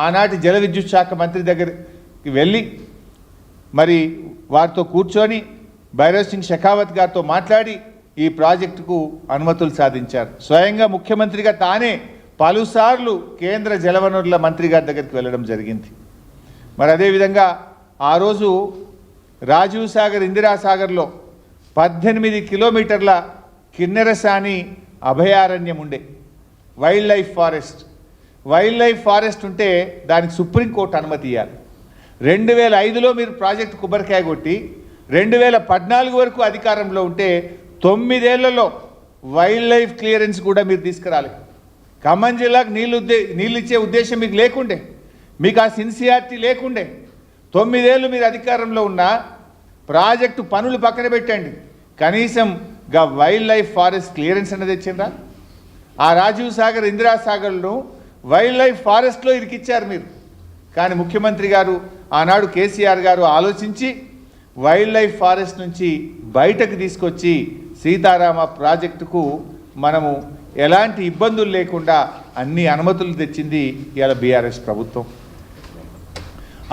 ఆనాటి జల విద్యుత్ శాఖ మంత్రి దగ్గరికి వెళ్ళి మరి వారితో కూర్చొని భైరవ్ సింగ్ షెకావత్ గారితో మాట్లాడి ఈ ప్రాజెక్టుకు అనుమతులు సాధించారు. స్వయంగా ముఖ్యమంత్రిగా తానే పలుసార్లు కేంద్ర జలవనరుల మంత్రి గారి దగ్గరికి వెళ్ళడం జరిగింది. మరి అదేవిధంగా ఆ రోజు రాజీవ్ సాగర్ ఇందిరాసాగర్లో 18 కిలోమీటర్ల కిన్నెరసాని అభయారణ్యం ఉండే వైల్డ్ లైఫ్ ఫారెస్ట్ ఉంటే దానికి సుప్రీంకోర్టు అనుమతి ఇవ్వాలి. 2005లో మీరు ప్రాజెక్టు కొబ్బరికాయ కొట్టి 2014 వరకు అధికారంలో ఉంటే 9 ఏళ్లలో వైల్డ్ లైఫ్ క్లియరెన్స్ కూడా మీరు తీసుకురాలి. ఖమ్మం జిల్లాకు నీళ్ళు ఇచ్చే ఉద్దేశం మీకు లేకుండే, మీకు ఆ సిన్సియారిటీ లేకుండే. 9 ఏళ్ళు మీరు అధికారంలో ఉన్న ప్రాజెక్టు పనులు పక్కన పెట్టండి, కనీసం వైల్డ్ లైఫ్ ఫారెస్ట్ క్లియరెన్స్ అనేది తెచ్చిండ్రా? ఆ రాజీవ్ సాగర్ ఇందిరాసాగర్ను వైల్డ్ లైఫ్ ఫారెస్ట్లో ఇరికిచ్చారు మీరు. కానీ ముఖ్యమంత్రి గారు ఆనాడు కేసీఆర్ గారు ఆలోచించి వైల్డ్ లైఫ్ ఫారెస్ట్ నుంచి బయటకు తీసుకొచ్చి సీతారామ ప్రాజెక్టుకు మనము ఎలాంటి ఇబ్బందులు లేకుండా అన్ని అనుమతులు తెచ్చింది ఇవాళ బీఆర్ఎస్ ప్రభుత్వం.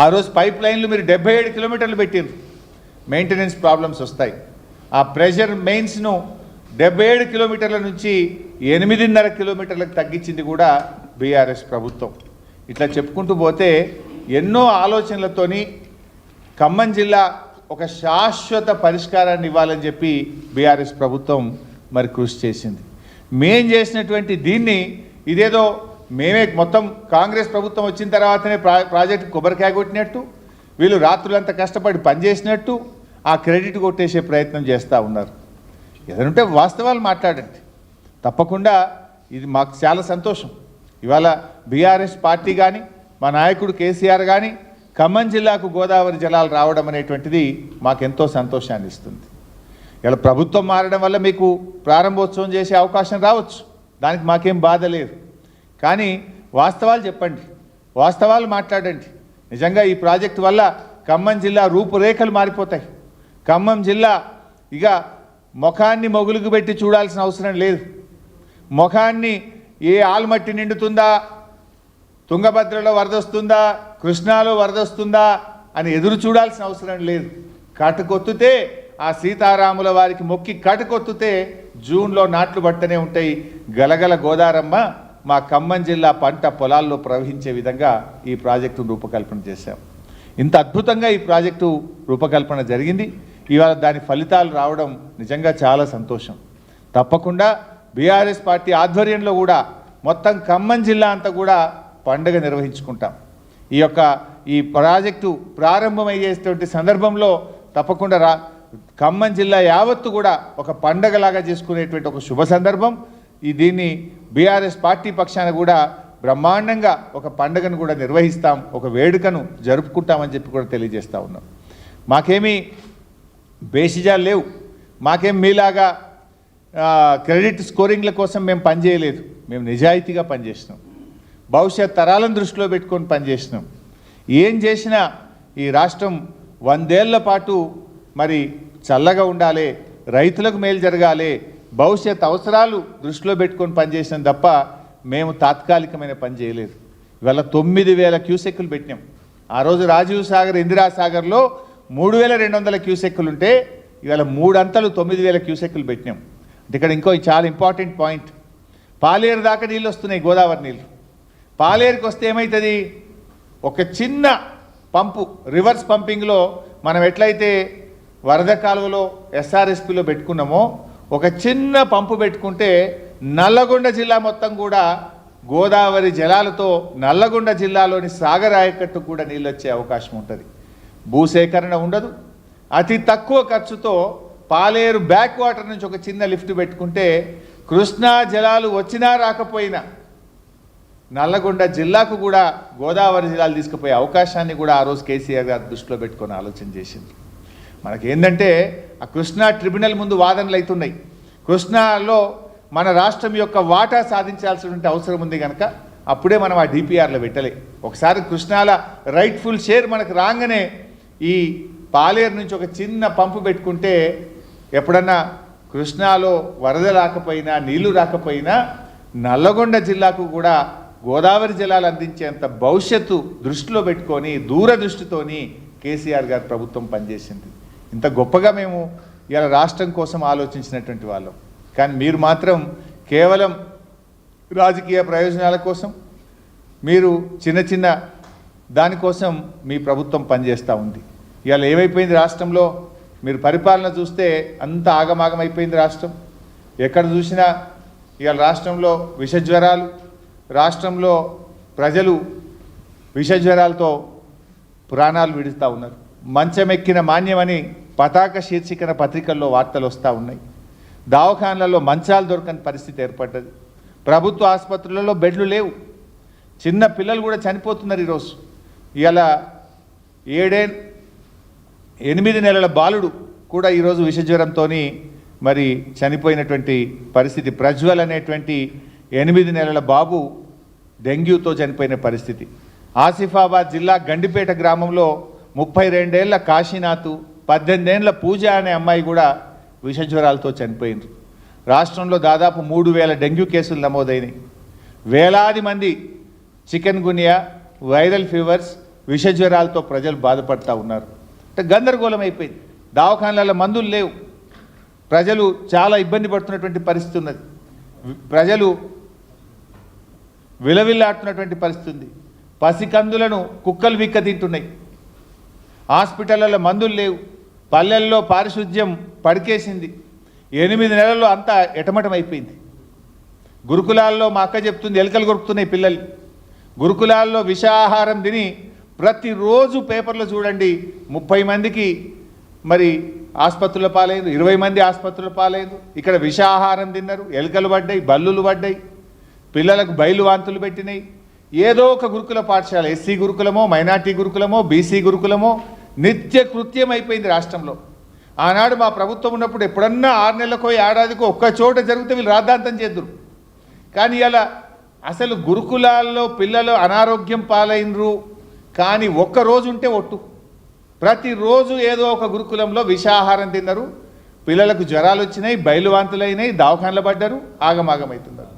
ఆ రోజు పైప్ లైన్లు మీరు 77 కిలోమీటర్లు పెట్టారు, మెయింటెనెన్స్ ప్రాబ్లమ్స్ వస్తాయి. ఆ ప్రెషర్ మెయిన్స్ను 77 కిలోమీటర్ల నుంచి 8.5 కిలోమీటర్లకు తగ్గించింది కూడా బీఆర్ఎస్ ప్రభుత్వం. ఇట్లా చెప్పుకుంటూ పోతే ఎన్నో ఆలోచనలతోని ఖమ్మం జిల్లా ఒక శాశ్వత పరిష్కారాన్ని ఇవ్వాలని చెప్పి బీఆర్ఎస్ ప్రభుత్వం మరి కృషి చేసింది. మేం చేసినటువంటి దీన్ని ఇదేదో మేమే మొత్తం కాంగ్రెస్ ప్రభుత్వం వచ్చిన తర్వాతనే ప్రాజెక్టు కొబ్బరికాయ కొట్టినట్టు, వీళ్ళు రాత్రులంతా కష్టపడి పనిచేసినట్టు ఆ క్రెడిట్ కొట్టేసే ప్రయత్నం చేస్తూ ఉన్నారు. ఏదంటే వాస్తవాలు మాట్లాడండి. తప్పకుండా ఇది మాకు చాలా సంతోషం. ఇవాళ బీఆర్ఎస్ పార్టీ కానీ మా నాయకుడు కేసీఆర్ కానీ ఖమ్మం జిల్లాకు గోదావరి జలాలు రావడం అనేటువంటిది మాకెంతో సంతోషాన్ని ఇస్తుంది. ఇలా ప్రభుత్వం మారడం వల్ల మీకు ప్రారంభోత్సవం చేసే అవకాశం రావచ్చు, దానికి మాకేం బాధ లేదు. కానీ వాస్తవాలు చెప్పండి, వాస్తవాలు మాట్లాడండి. నిజంగా ఈ ప్రాజెక్టు వల్ల ఖమ్మం జిల్లా రూపురేఖలు మారిపోతాయి. ఖమ్మం జిల్లా ఇక ముఖాన్ని మొగులుగు పెట్టి చూడాల్సిన అవసరం లేదు. ముఖాన్ని ఏ ఆల్మట్టి నిండుతుందా, తుంగభద్రలో వరదొస్తుందా, కృష్ణాలో వరదొస్తుందా అని ఎదురు చూడాల్సిన అవసరం లేదు. కటుకొత్తుతే ఆ సీతారాముల వారికి మొక్కి కటుకొత్తుతే జూన్లో నాట్లు పట్టనే ఉంటాయి. గలగల గోదారమ్మ మా ఖమ్మం జిల్లా పంట పొలాల్లో ప్రవహించే విధంగా ఈ ప్రాజెక్టు రూపకల్పన చేశాం. ఇంత అద్భుతంగా ఈ ప్రాజెక్టు రూపకల్పన జరిగింది. ఇవాళ దాని ఫలితాలు రావడం నిజంగా చాలా సంతోషం. తప్పకుండా బీఆర్ఎస్ పార్టీ ఆధ్వర్యంలో కూడా మొత్తం ఖమ్మం జిల్లా అంతా కూడా పండుగ నిర్వహించుకుంటాం. ఈ ప్రాజెక్టు ప్రారంభమయ్యేటువంటి సందర్భంలో తప్పకుండా ఖమ్మం జిల్లా యావత్తు కూడా ఒక పండగలాగా చేసుకునేటువంటి ఒక శుభ సందర్భం. దీన్ని బీఆర్ఎస్ పార్టీ పక్షాన కూడా బ్రహ్మాండంగా ఒక పండుగను కూడా నిర్వహిస్తాం, ఒక వేడుకను జరుపుకుంటామని చెప్పి కూడా తెలియజేస్తూ ఉన్నాం. మాకేమీ బేసిజాలు లేవు, మాకేం మీలాగా క్రెడిట్ స్కోరింగ్ల కోసం మేము పనిచేయలేదు. మేము నిజాయితీగా పనిచేసినాం, భవిష్యత్ తరాలను దృష్టిలో పెట్టుకొని పనిచేసినాం. ఏం చేసినా ఈ రాష్ట్రం 100 ఏళ్ల పాటు మరి చల్లగా ఉండాలి, రైతులకు మేలు జరగాలి, భవిష్యత్ అవసరాలు దృష్టిలో పెట్టుకొని పనిచేసినాం తప్ప మేము తాత్కాలికమైన పని చేయలేదు. ఇవాళ 9000 క్యూసెక్కులు పెట్టినాం. ఆ రోజు రాజీవ్ సాగర్ ఇందిరాసాగర్లో 3200 క్యూసెక్కులు ఉంటే ఇవాళ 3 అంతలు 9000 క్యూసెక్కులు పెట్టినాం. అంటే ఇక్కడ ఇంకో చాలా ఇంపార్టెంట్ పాయింట్, పాలేరు దాకా నీళ్ళు వస్తున్నాయి, గోదావరి నీళ్ళు. పాలేరుకి వస్తే ఏమవుతుంది, ఒక చిన్న పంపు రివర్స్ పంపింగ్లో మనం ఎట్లయితే వరద కాలువలో ఎస్ఆర్ఎస్పిలో పెట్టుకున్నామో ఒక చిన్న పంపు పెట్టుకుంటే నల్లగొండ జిల్లా మొత్తం కూడా గోదావరి జలాలతో నల్లగొండ జిల్లాలోని సాగర్ ఆయకట్టు కూడా నీళ్ళు వచ్చే అవకాశం ఉంటుంది. భూసేకరణ ఉండదు, అతి తక్కువ ఖర్చుతో పాలేరు బ్యాక్ వాటర్ నుంచి ఒక చిన్న లిఫ్ట్ పెట్టుకుంటే కృష్ణా జలాలు వచ్చినా రాకపోయినా నల్లగొండ జిల్లాకు కూడా గోదావరి జలాలు తీసుకుపోయే అవకాశాన్ని కూడా ఆ రోజు కేసీఆర్ గారు దృష్టిలో పెట్టుకొని ఆలోచన చేసింది. మనకేంటంటే ఆ కృష్ణా ట్రిబ్యునల్ ముందు వాదనలు అవుతున్నాయి. కృష్ణాలో మన రాష్ట్రం యొక్క వాటా సాధించాల్సినటువంటి అవసరం ఉంది కనుక అప్పుడే మనం ఆ డిపిఆర్లో పెట్టలే. ఒకసారి కృష్ణాల రైట్ఫుల్ షేర్ మనకు రాగానే ఈ పాలేరు నుంచి ఒక చిన్న పంపు పెట్టుకుంటే ఎప్పుడన్నా కృష్ణాలో వరద రాకపోయినా నీళ్లు రాకపోయినా నల్లగొండ జిల్లాకు కూడా గోదావరి జలాలు అందించేంత భవిష్యత్తు దృష్టిలో పెట్టుకొని దూరదృష్టితోని కేసీఆర్ గారి ప్రభుత్వం పనిచేసింది. ఇంత గొప్పగా మేము ఇలా రాష్ట్రం కోసం ఆలోచించినటువంటి వాళ్ళం. కానీ మీరు మాత్రం కేవలం రాజకీయ ప్రయోజనాల కోసం, మీరు చిన్న చిన్న దానికోసం మీ ప్రభుత్వం పనిచేస్తూ ఉంది. ఇవాళ ఏమైపోయింది రాష్ట్రంలో? మీరు పరిపాలన చూస్తే అంత ఆగమాగమైపోయింది రాష్ట్రం. ఎక్కడ చూసినా ఇవాళ రాష్ట్రంలో విషజ్వరాలు, రాష్ట్రంలో ప్రజలు విషజ్వరాలతో ప్రాణాలు విడుస్తూ ఉన్నారు. మంచమెక్కిన మాన్యమని పతాక శీర్షికన పత్రికల్లో వార్తలు వస్తూ ఉన్నాయి. దవాఖానలలో మంచాలు దొరకని పరిస్థితి ఏర్పడ్డది. ప్రభుత్వ ఆసుపత్రులలో బెడ్లు లేవు. చిన్న పిల్లలు కూడా చనిపోతున్నారు ఈరోజు. ఇలా 8 నెలల బాలుడు కూడా ఈరోజు విషజ్వరంతో మరి చనిపోయినటువంటి పరిస్థితి. ప్రజ్వల్ అనేటువంటి 8 నెలల బాబు డెంగ్యూతో చనిపోయిన పరిస్థితి. ఆసిఫాబాద్ జిల్లా గండిపేట గ్రామంలో 32 ఏళ్ల కాశీనాథ్, 18 ఏళ్ల పూజ అనే అమ్మాయి కూడా విషజ్వరాలతో చనిపోయినారు. రాష్ట్రంలో దాదాపు 3000 డెంగ్యూ కేసులు నమోదైనాయి. వేలాది మంది చికెన్ గున్యా, వైరల్ ఫీవర్స్, విషజ్వరాలతో ప్రజలు బాధపడుతూ ఉన్నారు. అంటే గందరగోళం అయిపోయింది. దవాఖానాల మందులు లేవు. ప్రజలు చాలా ఇబ్బంది పడుతున్నటువంటి పరిస్థితి ఉన్నది. ప్రజలు విలవిల్లాడుతున్నటువంటి పరిస్థితి ఉంది. పసికందులను కుక్కలు విక్క తింటున్నాయి. హాస్పిటళ్లలో మందులు లేవు. పల్లెల్లో పారిశుద్ధ్యం పడికేసింది. 8 నెలల్లో అంతా ఎటమటం అయిపోయింది. గురుకులాల్లో మా అక్క చెప్తుంది ఎలుకలు కొరుకుతున్నాయి పిల్లలు. గురుకులాల్లో విషాహారం తిని ప్రతిరోజు పేపర్లో చూడండి 30 మందికి మరి ఆసుపత్రుల పాలైంది, 20 మంది ఆసుపత్రుల పాలైంది. ఇక్కడ విషాహారం తిన్నారు, ఎలుకలు పడ్డాయి, బల్లులు పడ్డాయి, పిల్లలకు బయలు వాంతులు పెట్టినాయి. ఏదో ఒక గురుకుల పాఠశాల, ఎస్సీ గురుకులమో, మైనార్టీ గురుకులమో, బీసీ గురుకులమో నిత్య కృత్యం అయిపోయింది రాష్ట్రంలో. ఆనాడు మా ప్రభుత్వం ఉన్నప్పుడు ఎప్పుడన్నా 6 నెలలకో ఏడాదికో ఒక్క చోట జరిగితే వీళ్ళు రాద్ధాంతం చేద్దురు. కానీ ఇలా అసలు గురుకులాల్లో పిల్లలు అనారోగ్యం పాలైనరు. కానీ ఒక్కరోజు ఉంటే ఒట్టు, ప్రతిరోజు ఏదో ఒక గురుకులంలో విషాహారం తిన్నారు, పిల్లలకు జ్వరాలు వచ్చినాయి, బయలువాంతులైనాయి, దవాఖానలు పడ్డారు, ఆగమాగమవుతున్నారు.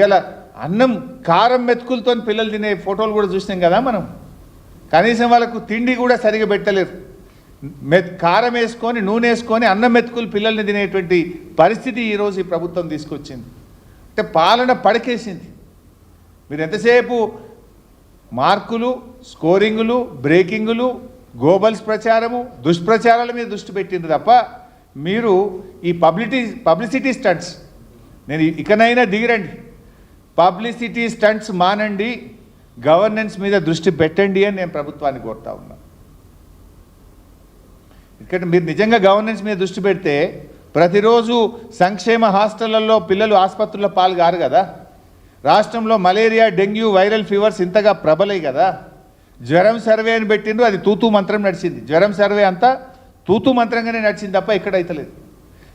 ఇలా అన్నం కారం మెతుకులతో పిల్లలు తినే ఫోటోలు కూడా చూసినాం కదా మనం. కనీసం వాళ్ళకు తిండి కూడా సరిగా పెట్టలేరు. కారం వేసుకొని నూనె వేసుకొని అన్నం మెతుకులు పిల్లల్ని తినేటువంటి పరిస్థితి ఈరోజు ఈ ప్రభుత్వం తీసుకొచ్చింది. అంటే పాలన పడకేసింది. మీరు ఎంతసేపు మార్కులు, స్కోరింగులు, బ్రేకింగులు, గోబల్స్ ప్రచారము, దుష్ప్రచారాల మీద దృష్టి పెట్టింది తప్ప మీరు ఈ పబ్లిసిటీ స్టంట్స్, నేను ఇకనైనా దిగిరండి, పబ్లిసిటీ స్టంట్స్ మానండి, గవర్నెన్స్ మీద దృష్టి పెట్టండి అని నేను ప్రభుత్వాన్ని కోరుతా ఉన్నా. ఇక్కడ మీరు నిజంగా గవర్నెన్స్ మీద దృష్టి పెడితే ప్రతిరోజు సంక్షేమ హాస్టళ్లలో పిల్లలు ఆసుపత్రుల్లో పాల్గారు కదా. రాష్ట్రంలో మలేరియా, డెంగ్యూ, వైరల్ ఫీవర్స్ ఇంతగా ప్రబలై కదా. జ్వరం సర్వే అని పెట్టిండ్రు, అది తూతూ మంత్రం నడిచింది. జ్వరం సర్వే అంతా తూతూ మంత్రంగానే నడిచింది తప్ప ఎక్కడైతలేదు.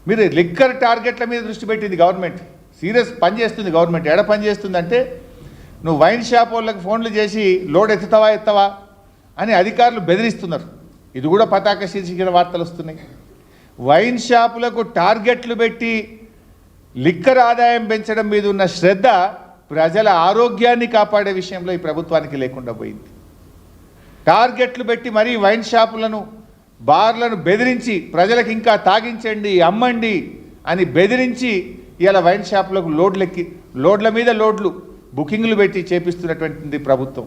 మీరు లిక్కర్ టార్గెట్ల మీద దృష్టి పెట్టింది గవర్నమెంట్. సీరియస్ పని చేస్తుంది గవర్నమెంట్. ఎడ పని చేస్తుందంటే, నువ్వు వైన్ షాప్ వాళ్ళకి ఫోన్లు చేసి లోడ్ ఎత్తుతావా అని అధికారులు బెదిరిస్తున్నారు. ఇది కూడా పతాక శీర్షికల వార్తలు వస్తున్నాయి. వైన్ షాపులకు టార్గెట్లు పెట్టి లిక్కర్ ఆదాయం పెంచడం మీద ఉన్న శ్రద్ధ ప్రజల ఆరోగ్యాన్ని కాపాడే విషయంలో ఈ ప్రభుత్వానికి లేకుండా పోయింది. టార్గెట్లు పెట్టి మరీ వైన్ షాపులను, బార్లను బెదిరించి ప్రజలకు ఇంకా తాగించండి, అమ్మండి అని బెదిరించి ఇలా వైన్ షాపులకు లోడ్ల మీద లోడ్లు బుకింగ్లు పెట్టి చేపిస్తున్నటువంటి ప్రభుత్వం.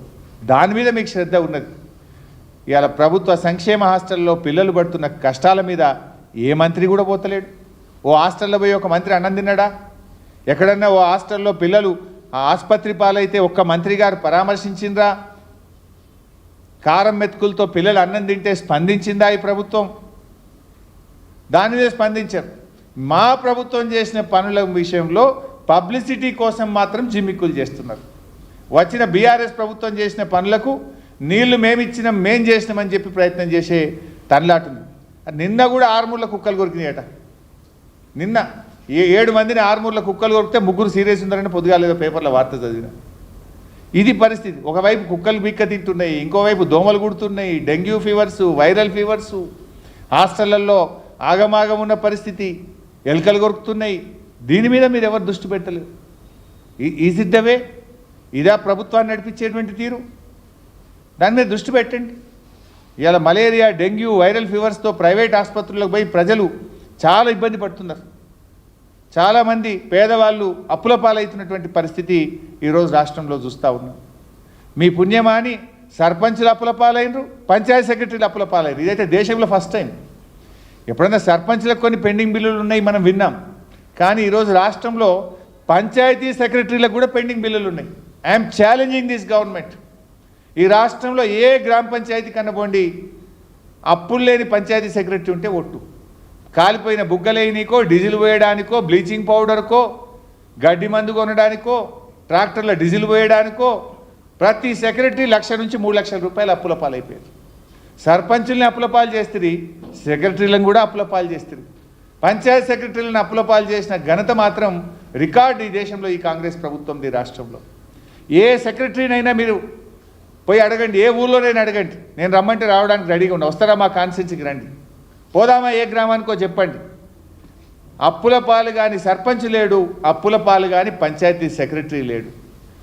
దాని మీద మీకు శ్రద్ధ ఉన్నది. ఇవాళ ప్రభుత్వ సంక్షేమ హాస్టల్లో పిల్లలు పడుతున్న కష్టాల మీద ఏ మంత్రి కూడా పోతలేడు. ఓ హాస్టల్లో పోయి ఒక మంత్రి అన్నం తిన్నాడా? ఎక్కడన్నా ఓ హాస్టల్లో పిల్లలు ఆసుపత్రి పాలైతే ఒక్క మంత్రి గారు పరామర్శించిండ్రా? కారం మెతుకులతో పిల్లలు అన్నం తింటే స్పందించిందా ఈ ప్రభుత్వం? దాని మీద స్పందించారు. మా ప్రభుత్వం చేసిన పనుల విషయంలో పబ్లిసిటీ కోసం మాత్రం జిమ్మిక్కులు చేస్తున్నారు. వచ్చిన బీఆర్ఎస్ ప్రభుత్వం చేసిన పనులకు నీళ్లు మేమిచ్చినాం, మేం చేసినామని చెప్పి ప్రయత్నం చేసే తనలాటుంది. నిన్న కూడా ఆర్మూర్ల కుక్కలు కొరికినాయట. నిన్న 7 మందిని ఆర్మూర్ల కుక్కలు కొరికితే 3 సీరియస్ ఉన్నారని పొద్దుగాలేదో పేపర్లో వార్త చదివిన. ఇది పరిస్థితి. ఒకవైపు కుక్కలు బిక్క తింటున్నాయి, ఇంకోవైపు దోమలు కుడుతున్నాయి, డెంగ్యూ ఫీవర్స్, వైరల్ ఫీవర్స్, హాస్టళ్లలో ఆగమాగం ఉన్న పరిస్థితి, ఎలుకలు కొరుకుతున్నాయి. దీని మీద మీరు ఎవరు దృష్టి పెట్టలేరు. Is it the way? ఇదా ప్రభుత్వాన్ని నడిపించేటువంటి తీరు? దాని మీద దృష్టి పెట్టండి. ఇవాళ మలేరియా, డెంగ్యూ, వైరల్ ఫీవర్స్తో ప్రైవేట్ ఆసుపత్రులకు పోయి ప్రజలు చాలా ఇబ్బంది పడుతున్నారు. చాలామంది పేదవాళ్ళు అప్పుల పాలవుతున్నటువంటి పరిస్థితి ఈరోజు రాష్ట్రంలో చూస్తూ ఉన్నాం. మీ పుణ్యమాని సర్పంచులు అప్పుల పాలైనరు, పంచాయతీ సెక్రటరీలు అప్పుల పాలైనరు. ఇదైతే దేశంలో ఫస్ట్ టైం. ఎప్పుడైనా సర్పంచ్లకు కొన్ని పెండింగ్ బిల్లులు ఉన్నాయి, మనం విన్నాం. కానీ ఈరోజు రాష్ట్రంలో పంచాయతీ సెక్రటరీలకు కూడా పెండింగ్ బిల్లులు ఉన్నాయి. I'm challenging this government. ఈ రాష్ట్రంలో ఏ గ్రామ పంచాయతీ కన్నబోండి అప్పులు లేని పంచాయతీ సెక్రటరీ ఉంటే ఒట్టు. కాలిపోయిన బుగ్గలేనికో, డీజిల్ పోయడానికో, బ్లీచింగ్ పౌడర్కో, గడ్డి మందు కొనడానికో, ట్రాక్టర్ల డీజిల్ పోయడానికో ప్రతి సెక్రటరీ 1,00,000 నుంచి 3 లక్షల రూపాయలు అప్పుల పాలైపోయారు. సర్పంచుల్ని అప్పుల పాలు చేస్తుంది, సెక్రటరీలను కూడా అప్పుల పాలు చేస్తుంది. పంచాయతీ సెక్రటరీలను అప్పుల పాలు చేసిన ఘనత మాత్రం రికార్డు ఈ దేశంలో, ఈ కాంగ్రెస్ ప్రభుత్వంది. రాష్ట్రంలో ఏ సెక్రటరీనైనా మీరు పోయి అడగండి, ఏ ఊళ్ళోనైనా అడగండి, నేను రమ్మంటే రావడానికి రెడీగా ఉన్నా, వస్తారా మా కాన్స్టిట్యున్సీకి రండి, పోదామా ఏ గ్రామానికో చెప్పండి. అప్పుల పాలు కానీ సర్పంచ్ లేడు, అప్పుల పాలు కానీ పంచాయతీ సెక్రటరీ లేడు.